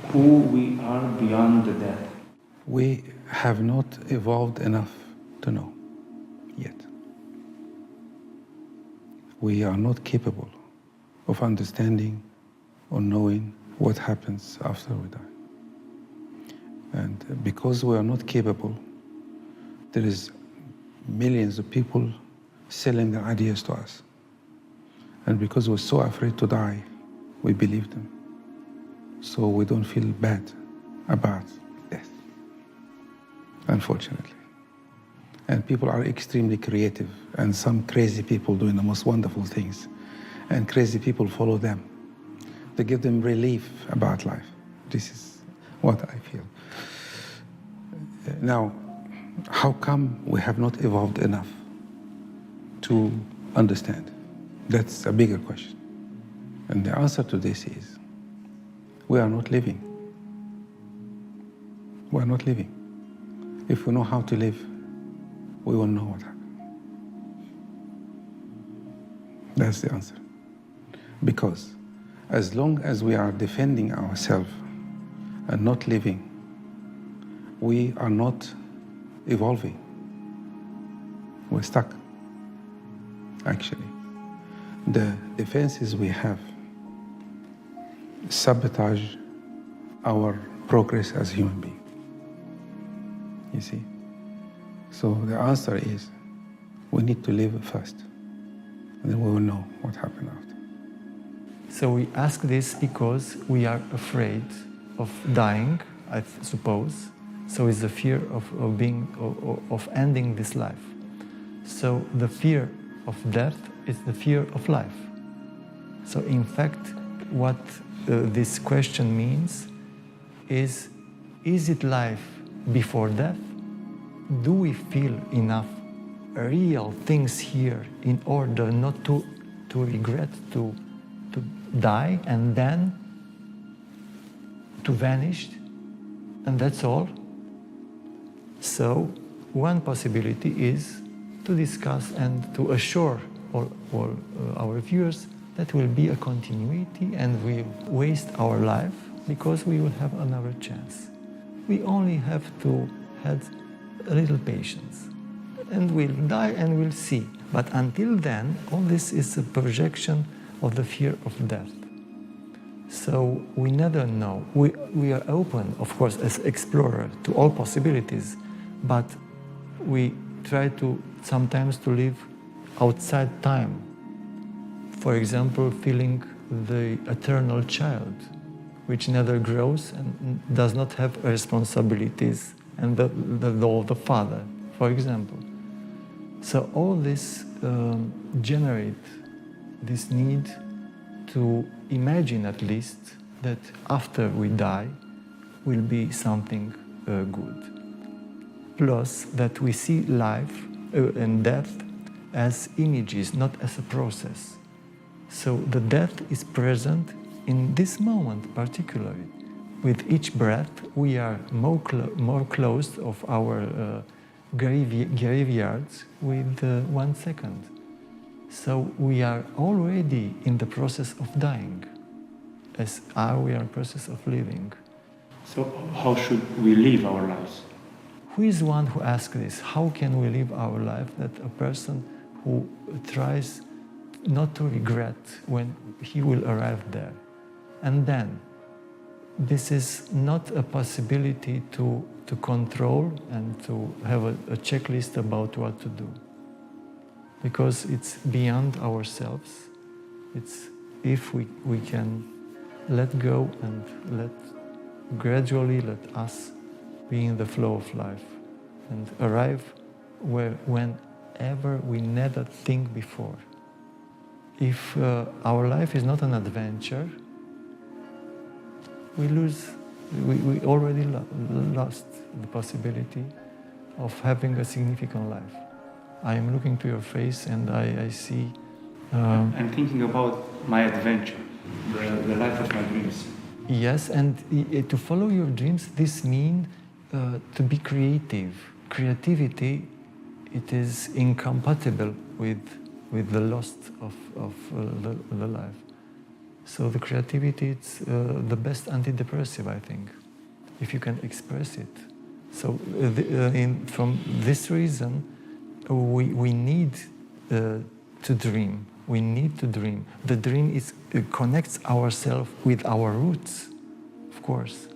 who we are beyond the death. We have not evolved enough to know yet. We are not capable of understanding or knowing what happens after we die. And because we are not capable, there is millions of people selling their ideas to us. And because we're so afraid to die, we believe them. So we don't feel bad about death, unfortunately. And people are extremely creative, and some crazy people doing the most wonderful things. And crazy people follow them to give them relief about life. This is what I feel. Now, how come we have not evolved enough to understand? That's a bigger question. And the answer to this is, we are not living. We are not living. If we know how to live, we will know what happened. That's the answer. Because as long as we are defending ourselves and not living, we are not evolving. We're stuck, actually. The defenses we have sabotage our progress as human beings. You see? So the answer is, we need to live first, and then we will know what happened after. So we ask this because we are afraid of dying, I suppose. So it's the fear of ending this life. So the fear of death is the fear of life. So in fact, what this question means is it life before death? Do we feel enough real things here in order not to regret to die and then to vanish, and that's all? So one possibility is to discuss and to assure all our viewers that will be a continuity and we'll waste our life because we will have another chance. We only have to have a little patience and we'll die and we'll see. But until then, all this is a projection of the fear of death. So we never know. We are open, of course, as explorer to all possibilities, but we try to sometimes to live outside time. For example, feeling the eternal child, which never grows and does not have responsibilities, and the role of the father, for example. So all this generate this need to imagine at least that after we die will be something good. Plus that we see life and death as images, not as a process. So the death is present in this moment particularly. With each breath, we are more close of our graveyards with 1 second. So we are already in the process of dying, as we are in the process of living. So how should we live our lives? Who is the one who asks this? How can we live our life? That a person who tries not to regret when he will arrive there. And then, this is not a possibility to control and to have a checklist about what to do. Because it's beyond ourselves. It's if we can let go and gradually let us be in the flow of life and arrive whenever we never think before. If our life is not an adventure, we already lost the possibility of having a significant life. I am looking to your face and I see... I'm thinking about my adventure, the life of my dreams. Yes, and to follow your dreams, this means to be creative. Creativity, it is incompatible with the loss of the life. So the creativity, it's the best antidepressive, I think, if you can express it. So from this reason, we need to dream. We need to dream. The dream connects ourselves with our roots, of course.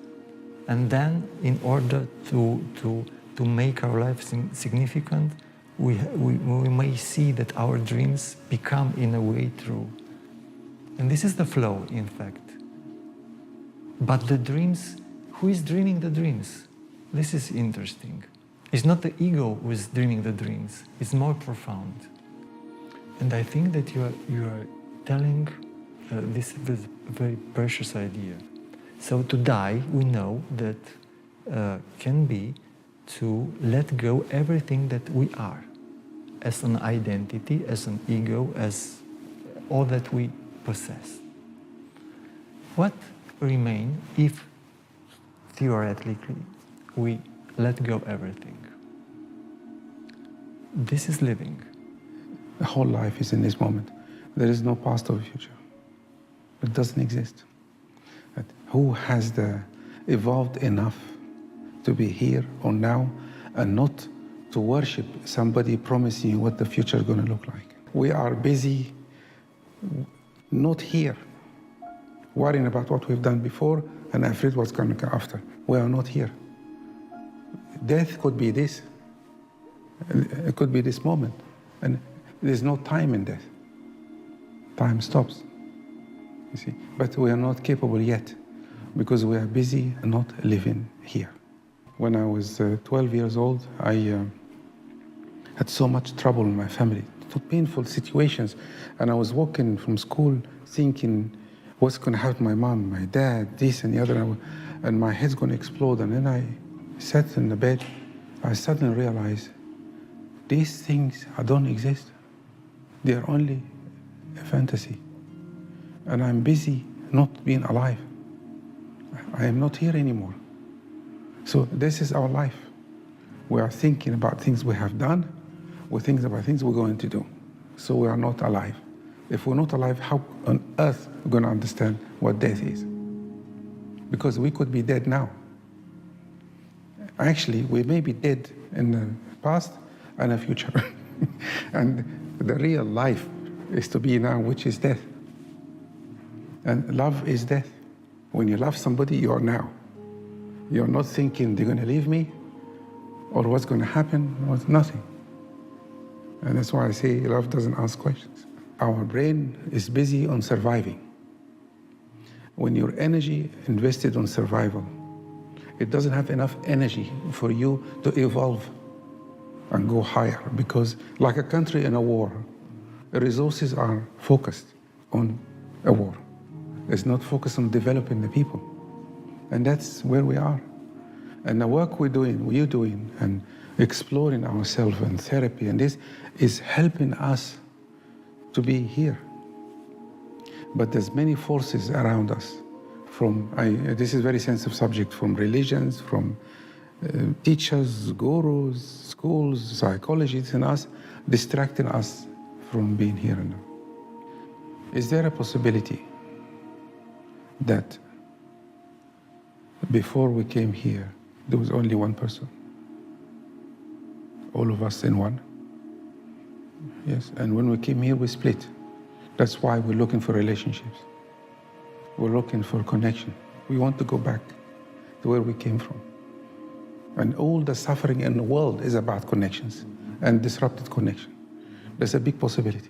And then, in order to make our life significant, we may see that our dreams become, in a way, true. And this is the flow, in fact. But the dreams, who is dreaming the dreams? This is interesting. It's not the ego who is dreaming the dreams. It's more profound. And I think that you are telling this very precious idea. So to die, we know that can be to let go everything that we are, as an identity, as an ego, as all that we possess. What remains if, theoretically, we let go everything? This is living. The whole life is in this moment. There is no past or future. It doesn't exist. But who has evolved enough to be here or now and not to worship somebody promising you what the future is going to look like? We are busy not here, worrying about what we've done before and afraid what's going to come after. We are not here. Death could be this. It could be this moment. And there's no time in death. Time stops, you see. But we are not capable yet because we are busy not living here. When I was 12 years old, I had so much trouble in my family, painful situations. And I was walking from school thinking, what's going to happen to my mom, my dad, this and the other, and my head's going to explode. And then I sat in the bed. I suddenly realized these things don't exist. They are only a fantasy. And I'm busy not being alive. I am not here anymore. So this is our life. We are thinking about things we have done. We think about things we're going to do. So we are not alive. If we're not alive, how on earth are we going to understand what death is? Because we could be dead now. Actually, we may be dead in the past and the future. And the real life is to be now, which is death. And love is death. When you love somebody, you are now. You're not thinking they're going to leave me or what's going to happen, or nothing. And that's why I say love doesn't ask questions. Our brain is busy on surviving. When your energy invested on survival, it doesn't have enough energy for you to evolve and go higher, because like a country in a war, the resources are focused on a war. It's not focused on developing the people. And that's where we are. And the work we're doing, and exploring ourselves and therapy, and this is helping us to be here. But there's many forces around us. This is a very sensitive subject, from religions, from teachers, gurus, schools, psychologists, and us, distracting us from being here and now. Is there a possibility that before we came here, there was only one person? All of us in one? Yes, and when we came here, we split. That's why we're looking for relationships. We're looking for connection. We want to go back to where we came from. And all the suffering in the world is about connections and disrupted connection. There's a big possibility.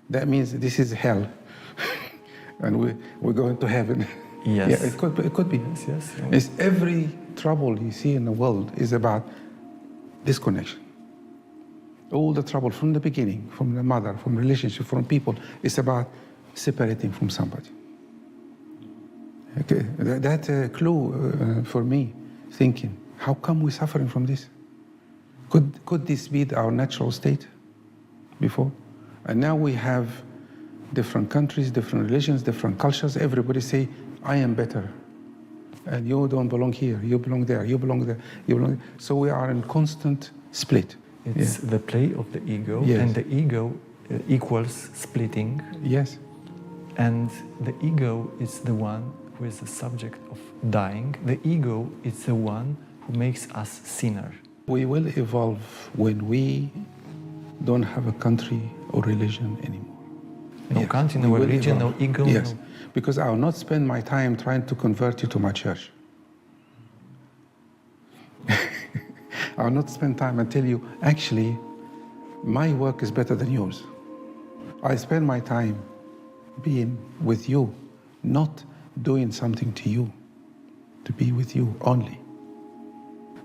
That means this is hell, and we're going to heaven. Yes. Yeah, it could be. Yes. It's every trouble you see in the world is about disconnection. All the trouble from the beginning, from the mother, from relationship, from people, is about separating from somebody. Okay, that's a clue for me, thinking, how come we're suffering from this? Could this be our natural state before? And now we have different countries, different religions, different cultures. Everybody say, I am better. And you don't belong here, you belong there, you belong there, you belong there. So we are in constant split. It's the play of the ego, Yes. and the ego equals splitting. Yes. And the ego is the one who is the subject of dying. The ego is the one who makes us sinner. We will evolve when we don't have a country or religion anymore. No country, no religion, no ego. Yes, no... because I will not spend my time trying to convert you to my church. I will not spend time and tell you, actually, my work is better than yours. I spend my time being with you, not doing something to you, to be with you only.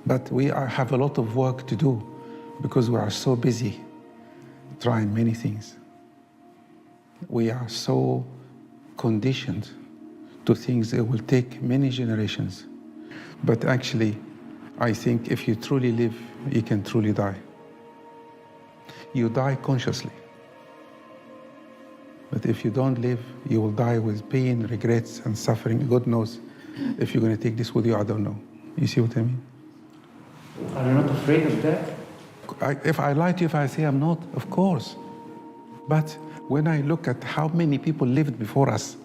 But we have a lot of work to do because we are so busy trying many things. We are so conditioned to things that will take many generations. But actually, I think if you truly live, you can truly die. You die consciously. But if you don't live, you will die with pain, regrets, and suffering. God knows if you're going to take this with you, I don't know. You see what I mean? Are you not afraid of death? If I lie to you, if I say I'm not, of course. But when I look at how many people lived before us,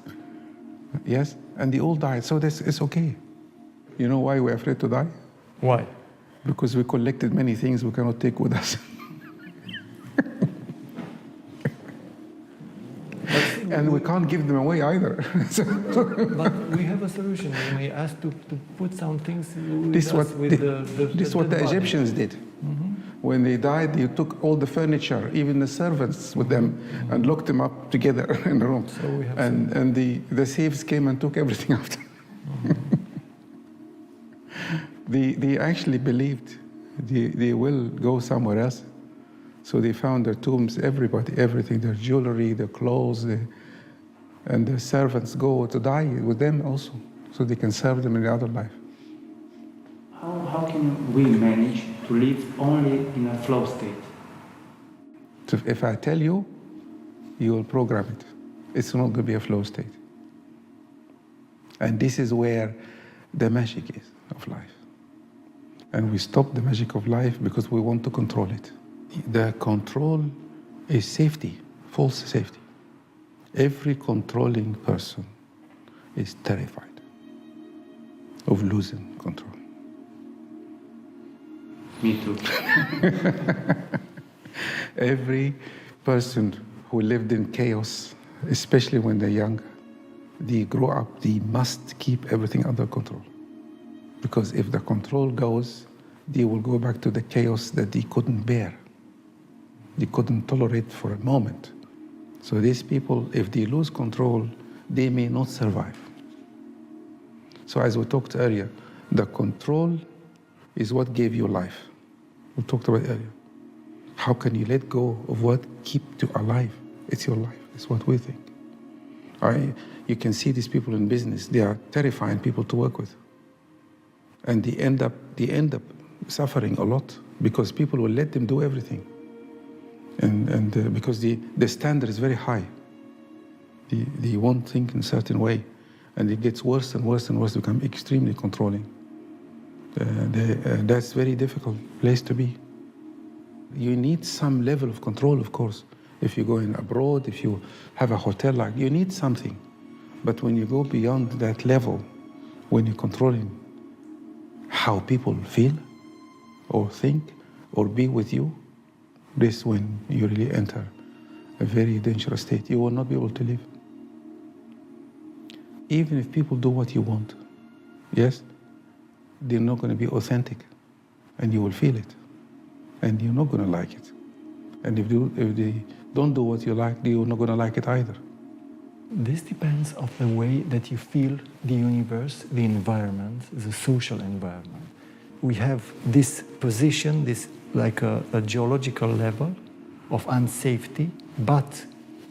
yes, and they all died, so this is okay. You know why we're afraid to die? Why? Because we collected many things we cannot take with us. And we can't give them away either. But we have a solution. We may ask to put some things with This us with this what the Egyptians did. Mm-hmm. When they died, they took all the furniture, even the servants with them, and locked them up together in a room. So we have and the thieves came and took everything after. They actually believed they will go somewhere else. So they found their tombs, everybody, everything, their jewelry, their clothes, and the servants go to die with them also, so they can serve them in the other life. How can we manage to live only in a flow state? So if I tell you, you will program it. It's not going to be a flow state. And this is where the magic is of life. And we stop the magic of life because we want to control it. The control is safety, false safety. Every controlling person is terrified of losing control. Me too. Every person who lived in chaos, especially when they're young, they grow up, they must keep everything under control. Because if the control goes, they will go back to the chaos that they couldn't bear. They couldn't tolerate for a moment. So these people, if they lose control, they may not survive. So as we talked earlier, the control is what gave you life. We talked about it earlier. How can you let go of what keeps you alive? It's your life. It's what we think. You can see these people in business. They are terrifying people to work with. And they end up suffering a lot because people will let them do everything. And because the standard is very high. They won't think in a certain way. And it gets worse and worse and worse, become extremely controlling. That's a very difficult place to be. You need some level of control, of course. If you're going abroad, if you have a hotel, like you need something. But when you go beyond that level, when you're controlling how people feel or think or be with you, this is when you really enter a very dangerous state. You will not be able to live. Even if people do what you want, yes, they're not going to be authentic, and you will feel it, and you're not going to like it. And if they don't do what you like, you're not going to like it either. This depends on the way that you feel the universe, the environment, the social environment. We have this position, this like a geological level of unsafety, but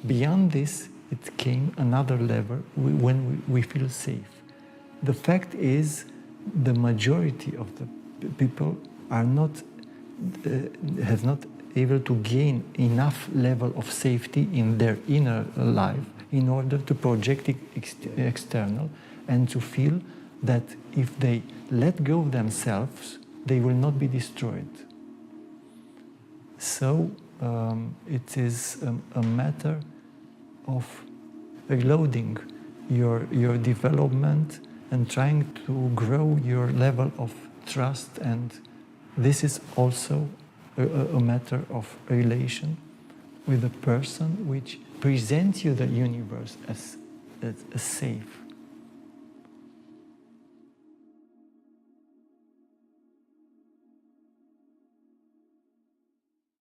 beyond this, it came another level when we feel safe. The fact is, the majority of the people are not, have not able to gain enough level of safety in their inner life in order to project it external and to feel that if they let go of themselves, they will not be destroyed. So it is a matter of reloading your development and trying to grow your level of trust, and this is also a matter of relation with a person which presents you the universe as safe.